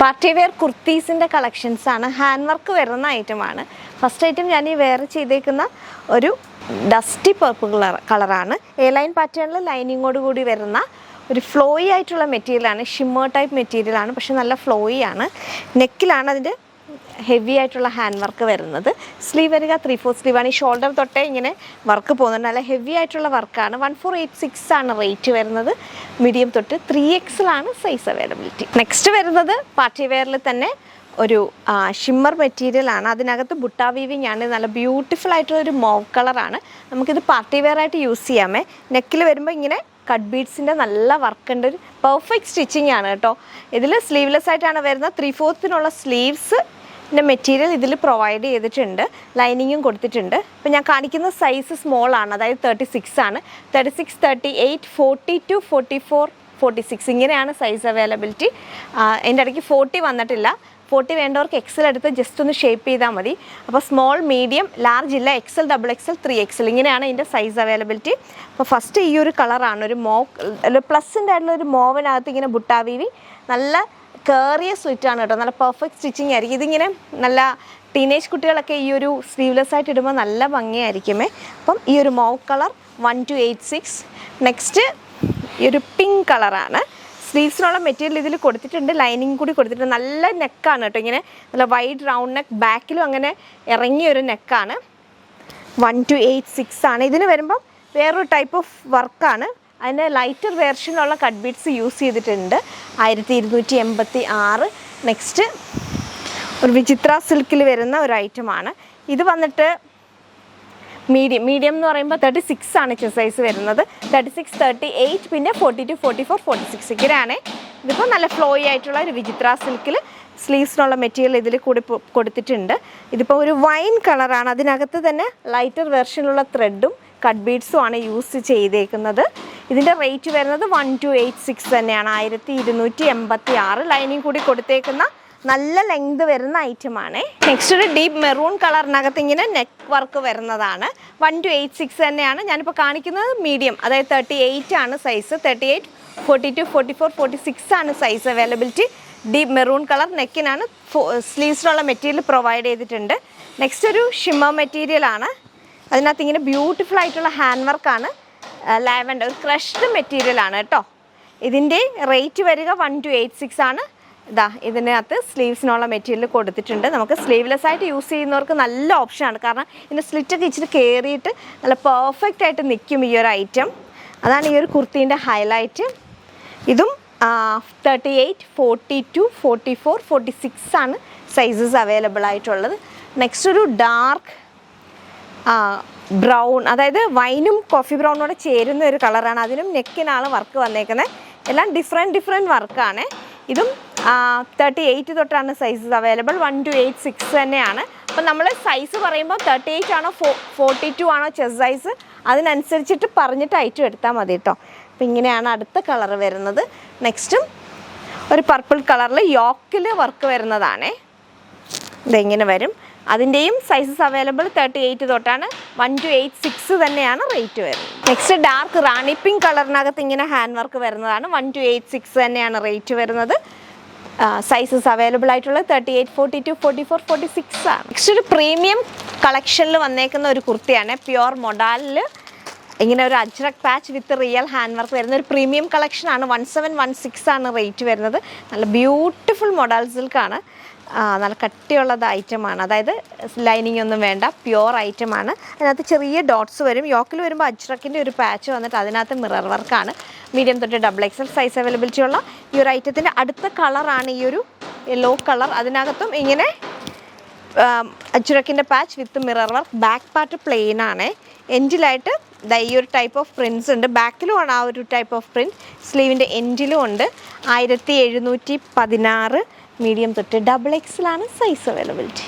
Party wear കുർത്തീസിൻ്റെ കളക്ഷൻസാണ്. Hand work വരുന്ന ഐറ്റമാണ്. ഫസ്റ്റ് ഐറ്റം ഞാൻ ഈ വെയർ ചെയ്തേക്കുന്ന ഒരു ഡസ്റ്റി പർപ്പിൾ കളറാണ്. എ ലൈൻ പാറ്റേണിൽ ലൈനിങ്ങോട് കൂടി വരുന്ന ഒരു ഫ്ലോയി ആയിട്ടുള്ള മെറ്റീരിയലാണ്. ഷിമ്മർ ടൈപ്പ് മെറ്റീരിയലാണ്, പക്ഷെ നല്ല ഫ്ലോയി ആണ്. നെക്കിലാണ് അതിൻ്റെ ഹെവി ആയിട്ടുള്ള ഹാൻഡ് വർക്ക് വരുന്നത്. സ്ലീവ് വരിക 3/4 സ്ലീവാണ്. ഈ ഷോൾഡർ തൊട്ടേ ഇങ്ങനെ വർക്ക് പോകുന്നുണ്ട്. നല്ല ഹെവി ആയിട്ടുള്ള വർക്കാണ്. 1486 ആണ് റേറ്റ് വരുന്നത്. മീഡിയം തൊട്ട് 3XL ആണ് സൈസ് അവൈലബിലിറ്റി. നെക്സ്റ്റ് വരുന്നത് പാർട്ടി വെയറിൽ തന്നെ ഒരു ഷിമ്മർ മെറ്റീരിയലാണ്. അതിനകത്ത് ബുട്ടാ വീവിങ് ആണ്. നല്ല ബ്യൂട്ടിഫുൾ ആയിട്ടുള്ളൊരു മോവ് കളറാണ്. നമുക്കിത് പാർട്ടി വെയർ ആയിട്ട് യൂസ് ചെയ്യാമേ. നെക്കിൽ വരുമ്പോൾ ഇങ്ങനെ കട്ട് ബീഡ്സിൻ്റെ നല്ല വർക്കുണ്ട്. ഒരു പെർഫെക്റ്റ് സ്റ്റിച്ചിങ് ആണ് കേട്ടോ. ഇതിൽ സ്ലീവ്ലെസ് ആയിട്ടാണ് വരുന്നത്. 3/4 സ്ലീവ്സ് മെറ്റീരിയൽ ഇതിൽ പ്രൊവൈഡ് ചെയ്തിട്ടുണ്ട്. ലൈനിങ്ങും കൊടുത്തിട്ടുണ്ട്. ഇപ്പം ഞാൻ കാണിക്കുന്ന സൈസ് സ്മോൾ ആണ്, അതായത് 36 ആണ്. 36, 38, 42, 44, 46 ഇങ്ങനെയാണ് സൈസ് അവൈലബിലിറ്റി. എൻ്റെ ഇടയ്ക്ക് 40 വന്നിട്ടില്ല. 40 വേണ്ടവർക്ക് എക്സൽ എടുത്ത് ജസ്റ്റ് ഒന്ന് ഷേപ്പ് ചെയ്താൽ മതി. അപ്പോൾ സ്മോൾ, മീഡിയം, ലാർജ് ഇല്ല, XL, XXL, 3XL ഇങ്ങനെയാണ് ഇതിൻ്റെ സൈസ് അവൈലബിലിറ്റി. അപ്പോൾ ഫസ്റ്റ് ഈ ഒരു കളറാണ്, ഒരു പ്ലസിൻ്റെ ആയിട്ടുള്ള ഒരു മോവിനകത്ത് ഇങ്ങനെ ബുട്ടാ വീവി നല്ല കേറിയ സ്ലിറ്റാണ് കേട്ടോ. നല്ല പെർഫെക്റ്റ് സ്റ്റിച്ചിങ് ആയിരിക്കും. ഇതിങ്ങനെ നല്ല ടീനേജ് കുട്ടികളൊക്കെ ഈ ഒരു സ്ലീവ്ലെസ് ആയിട്ട് ഇടുമ്പോൾ നല്ല ഭംഗിയായിരിക്കുമേ. അപ്പം ഈ ഒരു മോവ് കളർ 1286. നെക്സ്റ്റ് ഈ ഒരു പിങ്ക് കളറാണ്. സ്ലീവ്സിനുള്ള മെറ്റീരിയൽ ഇതിൽ കൊടുത്തിട്ടുണ്ട്, ലൈനിങ് കൂടി കൊടുത്തിട്ടുണ്ട്. നല്ല നെക്കാണ് കേട്ടോ. ഇങ്ങനെ നല്ല വൈഡ് റൗണ്ട് നെക്ക്, ബാക്കിലും അങ്ങനെ ഇറങ്ങിയൊരു നെക്കാണ്. 1286 ആണ്. ഇതിന് വരുമ്പം വേറൊരു ടൈപ്പ് ഓഫ് വർക്കാണ്. അതിൻ്റെ ലൈറ്റർ വേർഷനുള്ള കട്ട് ബീഡ്സ് യൂസ് ചെയ്തിട്ടുണ്ട്. 1286. നെക്സ്റ്റ് ഒരു വിചിത്ര സിൽക്കിൽ വരുന്ന ഒരു ഐറ്റമാണ്. ഇത് വന്നിട്ട് മീഡിയം എന്ന് പറയുമ്പോൾ 36 ആണ് സൈസ് വരുന്നത്. 36, 38, പിന്നെ 42, 44, 46 ഇങ്ങനെയാണ്. ഇതിപ്പോൾ നല്ല ഫ്ലോയി ആയിട്ടുള്ള ഒരു വിചിത്ര സിൽക്കിൽ സ്ലീവ്സിനുള്ള മെറ്റീരിയൽ ഇതിൽ കൂടി കൊടുത്തിട്ടുണ്ട്. ഇതിപ്പോൾ ഒരു വൈൻ കളറാണ്. അതിനകത്ത് തന്നെ ലൈറ്റർ വേർഷനുള്ള ത്രെഡും കട്ട് ബീഡ്സും ആണ് യൂസ് ചെയ്തേക്കുന്നത്. ഇതിൻ്റെ റേറ്റ് വരുന്നത് 1286 തന്നെയാണ്. 1286. ലൈനിങ് കൂടി കൊടുത്തേക്കുന്ന നല്ല ലെങ്ത് വരുന്ന ഐറ്റമാണ്. നെക്സ്റ്റ് ഒരു ഡീപ്പ് മെറൂൺ കളറിനകത്ത് ഇങ്ങനെ നെക്ക് വർക്ക് വരുന്നതാണ്. 1286 തന്നെയാണ്. ഞാനിപ്പോൾ കാണിക്കുന്നത് മീഡിയം, അതായത് 38 ആണ് സൈസ്. 38, 42, 44, 46 ആണ് size availability. Deep maroon colour നെക്കിനാണ്. സ്ലീവ്സിനുള്ള മെറ്റീരിയൽ പ്രൊവൈഡ് ചെയ്തിട്ടുണ്ട്. നെക്സ്റ്റ് ഒരു ഷിമ്മർ മെറ്റീരിയൽ ആണ്. അതിനകത്ത് ഇങ്ങനെ ബ്യൂട്ടിഫുൾ ആയിട്ടുള്ള ഹാൻഡ് വർക്കാണ്. ലാവൻഡർ ഒരു ക്രഷ്ഡ് മെറ്റീരിയൽ ആണ് കേട്ടോ. ഇതിൻ്റെ റേറ്റ് വരിക 1286 ആണ്. ഇതിനകത്ത് സ്ലീവ്സിനുള്ള മെറ്റീരിയൽ കൊടുത്തിട്ടുണ്ട്. നമുക്ക് സ്ലീവ്ലെസ് ആയിട്ട് യൂസ് ചെയ്യുന്നവർക്ക് നല്ല ഓപ്ഷനാണ്. കാരണം ഇതിൻ്റെ സ്ലിറ്റൊക്കെ ഇച്ചിരി കയറിയിട്ട് നല്ല പെർഫെക്റ്റ് ആയിട്ട് നിൽക്കും ഈ ഒരു ഐറ്റം. അതാണ് ഈ ഒരു കുർത്തീൻ്റെ ഹൈലൈറ്റ്. ഇതും 38, 42, 44, 46 ആണ് സൈസസ് അവൈലബിൾ ആയിട്ടുള്ളത്. നെക്സ്റ്റ് ഒരു ഡാർക്ക് ബ്രൗൺ, അതായത് വൈനും കോഫി ബ്രൗണോടെ ചേരുന്ന ഒരു കളറാണ്. അതിനും നെക്കിനാണ് വർക്ക് വന്നേക്കുന്നത്. എല്ലാം ഡിഫറെൻറ്റ് വർക്കാണ്. ഇതും 38 തൊട്ടാണ് സൈസസ് അവൈലബിൾ. 1286 തന്നെയാണ്. അപ്പം നമ്മൾ സൈസ് പറയുമ്പോൾ 38 ആണോ 42 ആണോ ചെസ്റ്റ് സൈസ് അതിനനുസരിച്ചിട്ട് പറഞ്ഞിട്ട് ഐറ്റം എടുത്താൽ മതി കേട്ടോ. അപ്പം ഇങ്ങനെയാണ് അടുത്ത കളർ വരുന്നത്. നെക്സ്റ്റും ഒരു പർപ്പിൾ കളറിൽ യോക്കിൽ വർക്ക് വരുന്നതാണേ. ഇതെങ്ങനെ വരും. അതിൻ്റെയും സൈസസ് അവൈലബിൾ 38 തൊട്ടാണ്. 1286 തന്നെയാണ് റേറ്റ് വരുന്നത്. നെക്സ്റ്റ് ഡാർക്ക് റാണി പിങ്ക് കളറിനകത്ത് ഇങ്ങനെ ഹാൻഡ് വർക്ക് വരുന്നതാണ്. 1286 തന്നെയാണ് റേറ്റ് വരുന്നത്. സൈസസ് അവൈലബിൾ ആയിട്ടുള്ളത് 38, 42, 44, 46 ആണ്. നെക്സ്റ്റ് ഒരു പ്രീമിയം കളക്ഷനിൽ വന്നേക്കുന്ന ഒരു കുർത്തിയാണ്. പ്യുവർ മൊഡാലിൽ ഇങ്ങനെ ഒരു അജ്രക് പാച്ച് വിത്ത് റിയൽ ഹാൻഡ് വർക്ക് വരുന്ന ഒരു പ്രീമിയം കളക്ഷനാണ്. 1716 ആണ് റേറ്റ് വരുന്നത്. നല്ല ബ്യൂട്ടിഫുൾ മൊഡാൽ സിൽക്കാണ്. നല്ല കട്ടിയുള്ളത് ഐറ്റമാണ്. അതായത് ലൈനിങ് ഒന്നും വേണ്ട, പ്യുവർ ഐറ്റമാണ്. അതിനകത്ത് ചെറിയ ഡോട്ട്സ് വരും. യോക്കിൽ വരുമ്പോൾ അജ്രക്കിൻ്റെ ഒരു പാച്ച് വന്നിട്ട് അതിനകത്ത് മിറർ വർക്കാണ്. മീഡിയം തൊട്ട് XXL സൈസ് അവൈലബിലിറ്റി ഉള്ള ഈ ഒരു ഐറ്റത്തിൻ്റെ അടുത്ത കളറാണ് ഈ ഒരു യെല്ലോ കളർ. അതിനകത്തും ഇങ്ങനെ അജ്രക്കിൻ്റെ patch with mirror work. Back part plain ആണ്. എൻഡിലായിട്ട് ഈ ഒരു ടൈപ്പ് ഓഫ് പ്രിൻസ് ഉണ്ട്. ബാക്കിലും ആണ് ആ ഒരു ടൈപ്പ് ഓഫ് പ്രിൻറ്റ്. സ്ലീവിൻ്റെ എൻഡിലും ഉണ്ട്. 1716. മീഡിയം തൊട്ട് XXL ആണ് സൈസ് അവൈലബിലിറ്റി.